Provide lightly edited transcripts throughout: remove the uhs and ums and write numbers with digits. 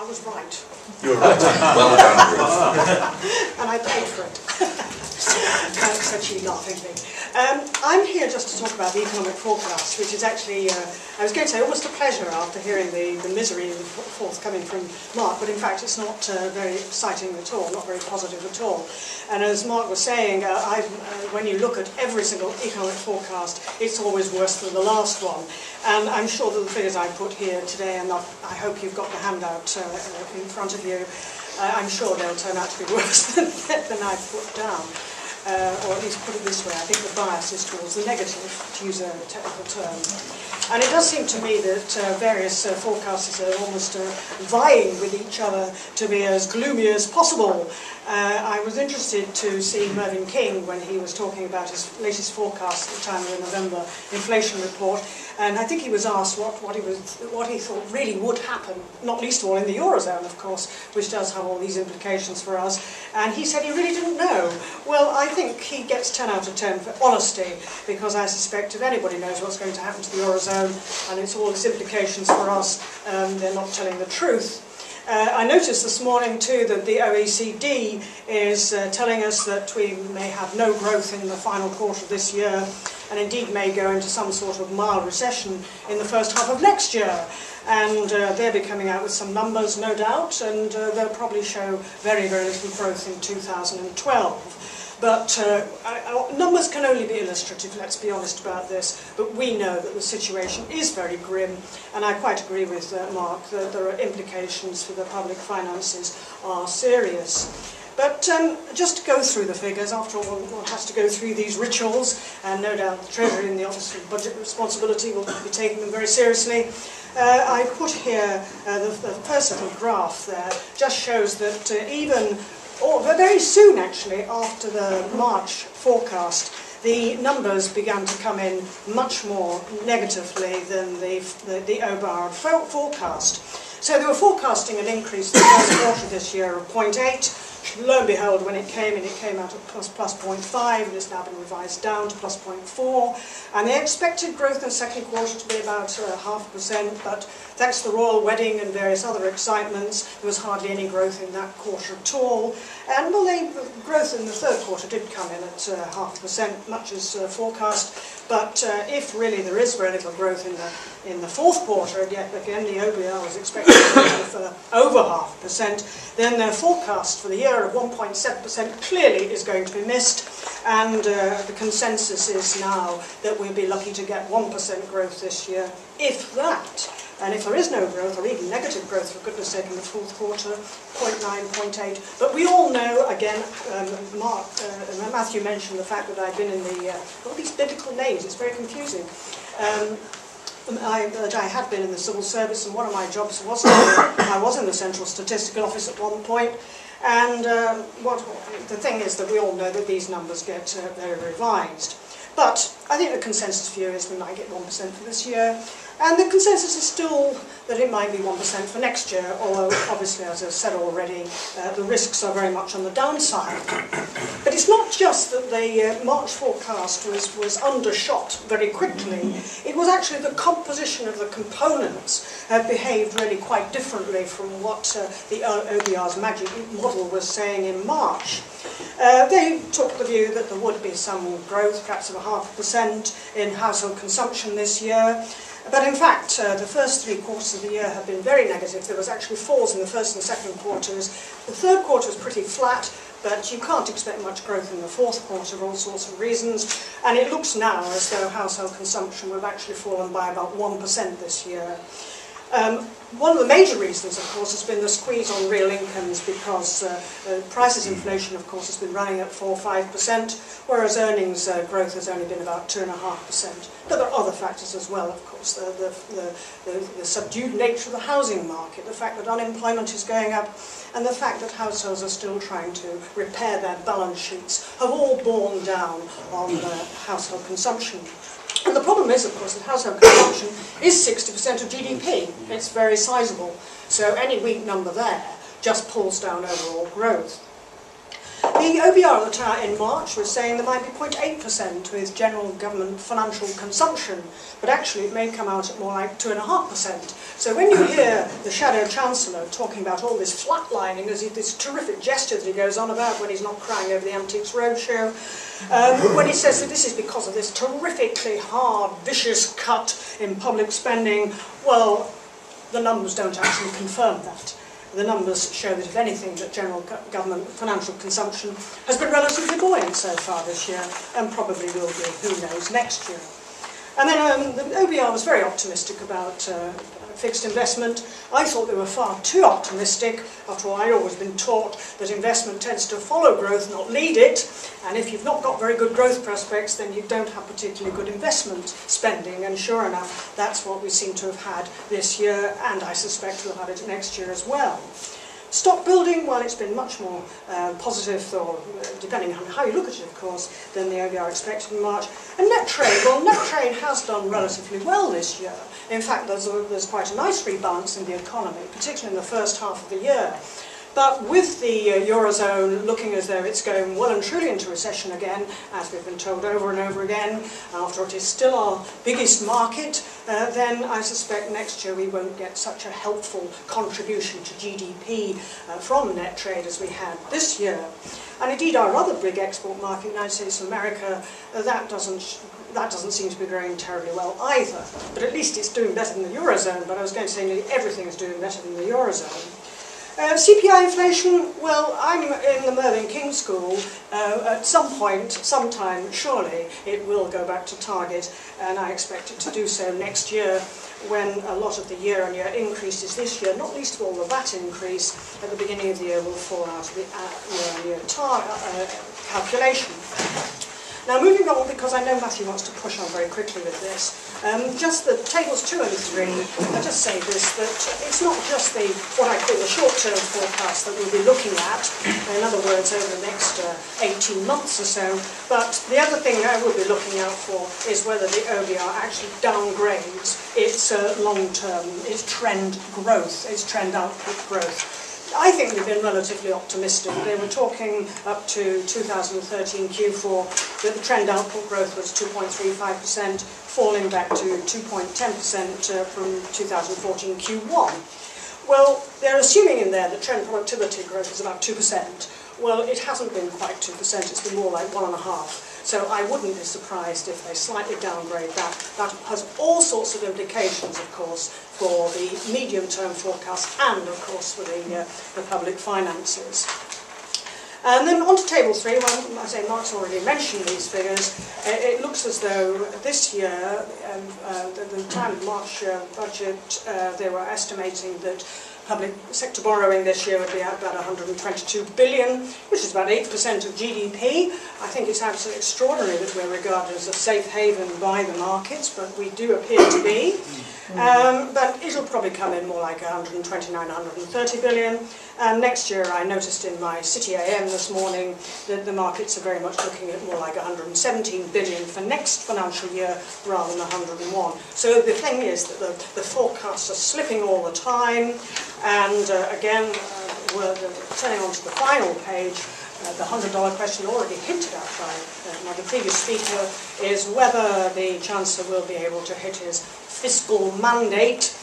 I was right. You're right. Well done, Ruth. And I paid for it. Said she laughingly. I'm here just to talk about the economic forecast, which is actually, I was going to say, almost a pleasure after hearing the misery forthcoming from Mark, but in fact it's not very exciting at all, not very positive at all. And as Mark was saying, when you look at every single economic forecast, it's always worse than the last one. And I'm sure that the figures I put here today, and I hope you've got the handout in front of you, I'm sure they'll turn out to be worse than I've put down. Or at least put it this way, I think the bias is towards the negative, to use a technical term. And it does seem to me that various forecasters are almost vying with each other to be as gloomy as possible. I was interested to see Mervyn King when he was talking about his latest forecast at the time of the November inflation report, and I think he was asked what he thought really would happen, not least of all in the Eurozone, of course, which does have all these implications for us, and he said he really didn't know. Well, I think he gets 10 out of 10 for honesty, because I suspect if anybody knows what's going to happen to the Eurozone, and it's all its implications for us, they're not telling the truth. I noticed this morning too that the OECD is telling us that we may have no growth in the final quarter of this year, and indeed may go into some sort of mild recession in the first half of next year. And they'll be coming out with some numbers, no doubt, and they'll probably show very, very little growth in 2012. But numbers can only be illustrative, let's be honest about this, but we know that the situation is very grim, and I quite agree with Mark that there are implications for the public finances are serious. But just to go through the figures, after all, one has to go through these rituals, and no doubt the Treasury and the Office of Budget Responsibility will be taking them very seriously. I put here the first little graph there, just shows that very soon actually after the March forecast, the numbers began to come in much more negatively than the OBAR forecast. So they were forecasting an increase in the first quarter this year of 0.8. Lo and behold, when it came in, it came out at plus 0.5, and it's now been revised down to plus 0.4. And they expected growth in the second quarter to be about 0.5%, but thanks to the royal wedding and various other excitements, there was hardly any growth in that quarter at all. And well, the growth in the third quarter did come in at 0.5%, much as forecast. But if really there is very little growth in the fourth quarter, yet again the OBR was expecting growth of over 0.5%, then their forecast for the year of 1.7% clearly is going to be missed, and the consensus is now that we'll be lucky to get 1% growth this year, if that. And if there is no growth, or even negative growth, for goodness sake, in the fourth quarter, 0.9, 0.8. But we all know, again, Matthew mentioned the fact that I've been in all these biblical names, it's very confusing. That I had been in the civil service, and one of my jobs was I was in the Central Statistical Office at one point. And the thing is that we all know that these numbers get very revised. But I think the consensus view is we might get 1% for this year. And the consensus is still that it might be 1% for next year, although obviously, as I've said already, the risks are very much on the downside. But it's not just that the March forecast was undershot very quickly. It was actually the composition of the components behaved really quite differently from what the OBR's magic model was saying in March. They took the view that there would be some growth, perhaps of 0.5% in household consumption this year. But in fact, the first 3 quarters of the year have been very negative. There was actually falls in the first and second quarters. The third quarter was pretty flat, but you can't expect much growth in the fourth quarter for all sorts of reasons. And it looks now as though household consumption will have actually fallen by about 1% this year. One of the major reasons, of course, has been the squeeze on real incomes, because prices inflation, of course, has been running at 4 or 5%, whereas earnings growth has only been about 2.5%. But there are other factors as well, of course, the subdued nature of the housing market, the fact that unemployment is going up, and the fact that households are still trying to repair their balance sheets have all borne down on household consumption. And the problem is, of course, that household consumption is 60% of GDP. It's very sizable. So any weak number there just pulls down overall growth. The OBR at the time in March was saying there might be 0.8% with general government financial consumption, but actually it may come out at more like 2.5%. So when you hear the Shadow Chancellor talking about all this flatlining, there's this terrific gesture that he goes on about when he's not crying over the Antiques Roadshow, when he says that this is because of this terrifically hard, vicious cut in public spending, well, the numbers don't actually confirm that. The numbers show that, if anything, that general government financial consumption has been relatively buoyant so far this year, and probably will be, who knows, next year. And then the OBR was very optimistic about fixed investment. I thought they were far too optimistic. After all, I'd always been taught that investment tends to follow growth, not lead it. And if you've not got very good growth prospects, then you don't have particularly good investment spending. And sure enough, that's what we seem to have had this year, and I suspect we'll have it next year as well. Stock building, well, it's been much more positive, or depending on how you look at it, of course, than the OBR expected in March. And net trade, well, net trade has done relatively well this year. In fact, there's quite a nice rebalance in the economy, particularly in the first half of the year. But with the Eurozone looking as though it's going well and truly into recession again, as we've been told over and over again, after it is still our biggest market, then I suspect next year we won't get such a helpful contribution to GDP from net trade as we had this year. And indeed our other big export market, United States of America, that doesn't seem to be growing terribly well either. But at least it's doing better than the Eurozone, but I was going to say nearly everything is doing better than the Eurozone. CPI inflation, well, I'm in the Mervyn King School. At some point, sometime, surely, it will go back to target, and I expect it to do so next year, when a lot of the year-on-year increases this year, not least of all the VAT increase at the beginning of the year, will fall out of the year-on-year calculation. Now, moving on, because I know Matthew wants to push on very quickly with this, just the tables 2 and 3, I just say this, that it's not just what I call the short-term forecast that we'll be looking at, in other words, over the next 18 months or so, but the other thing I will be looking out for is whether the OBR actually downgrades its long-term, its trend growth, its trend output growth. I think they've been relatively optimistic. They were talking up to 2013 Q4 that the trend output growth was 2.35%, falling back to 2.10% from 2014 Q1. Well, they're assuming in there that trend productivity growth is about 2%. Well, it hasn't been quite 2%, it's been more like 1.5%. So I wouldn't be surprised if they slightly downgrade that. That has all sorts of implications, of course, for the medium-term forecast and, of course, for the public finances. And then on to Table 3, well, I say Mark's already mentioned these figures. It looks as though this year, the time of March budget, they were estimating that public sector borrowing this year would be at about 122 billion, which is about 8% of GDP. I think it's absolutely extraordinary that we're regarded as a safe haven by the markets, but we do appear to be. But it'll probably come in more like 129, 130 billion. And next year, I noticed in my City AM this morning that the markets are very much looking at more like 117 billion for next financial year rather than 101. So the thing is that the forecasts are slipping all the time. And again, we're turning on to the final page. The $100 question already hinted at by the previous speaker is whether the Chancellor will be able to hit his fiscal mandate,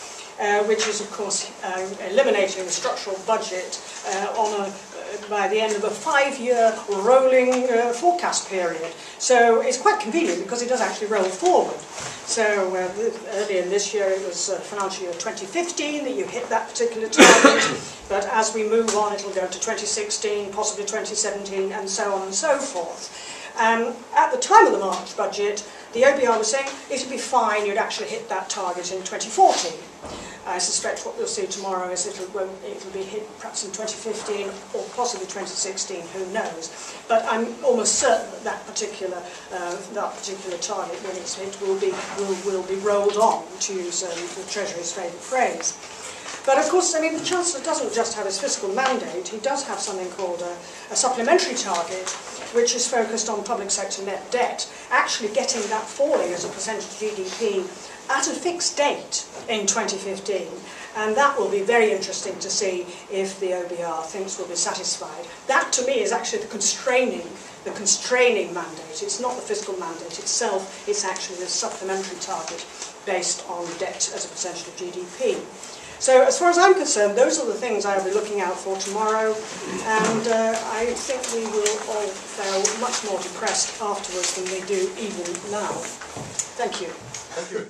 which is, of course, eliminating the structural budget by the end of a 5-year rolling forecast period. So it's quite convenient because it does actually roll forward. So earlier in this year, it was financial year 2015 that you hit that particular target. But as we move on, it'll go to 2016, possibly 2017, and so on and so forth. At the time of the March budget, the OBR was saying it'd be fine, you'd actually hit that target in 2014. I suspect what we'll see tomorrow is it'll be hit perhaps in 2015 or possibly 2016, who knows. But I'm almost certain that that particular target, when it's hit, will be rolled on, to use the Treasury's favourite phrase. But of course, I mean, the Chancellor doesn't just have his fiscal mandate, he does have something called a supplementary target, which is focused on public sector net debt, actually getting that falling as a percentage of GDP at a fixed date in 2015. And that will be very interesting to see if the OBR thinks we'll be satisfied. That, to me, is actually the constraining mandate. It's not the fiscal mandate itself, it's actually the supplementary target based on debt as a percentage of GDP. So as far as I'm concerned, those are the things I'll be looking out for tomorrow, and I think we will all feel much more depressed afterwards than we do even now. Thank you. Thank you.